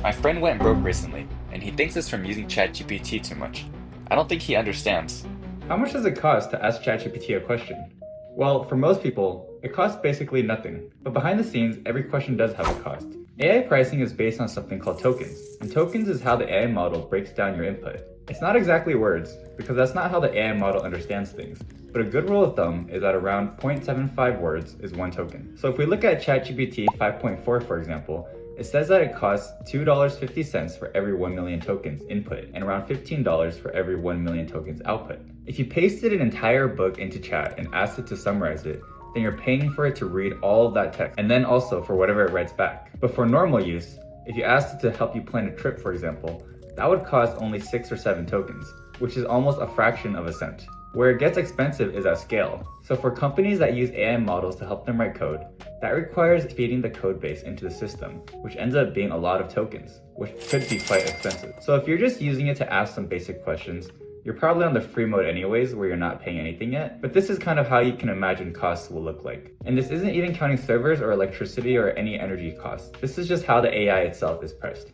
My friend went broke recently, and he thinks it's from using ChatGPT too much. I don't think he understands. How much does it cost to ask ChatGPT a question? Well, for most people, it costs basically nothing. But behind the scenes, every question does have a cost. AI pricing is based on something called tokens, and tokens is how the AI model breaks down your input. It's not exactly words, because that's not how the AI model understands things, but a good rule of thumb is that around 0.75 words is one token. So if we look at ChatGPT 5.4 for example, it says that it costs $2.50 for every 1 million tokens input and around $15 for every 1 million tokens output. If you pasted an entire book into chat and asked it to summarize it, then you're paying for it to read all of that text and then also for whatever it writes back. But for normal use, if you asked it to help you plan a trip for example, that would cost only 6 or 7 tokens, which is almost a fraction of a cent. Where it gets expensive is at scale. So for companies that use AI models to help them write code, that requires feeding the code base into the system, which ends up being a lot of tokens, which could be quite expensive. So if you're just using it to ask some basic questions, you're probably on the free mode anyways, where you're not paying anything yet, but this is kind of how you can imagine costs will look like. And this isn't even counting servers or electricity or any energy costs. This is just how the AI itself is priced.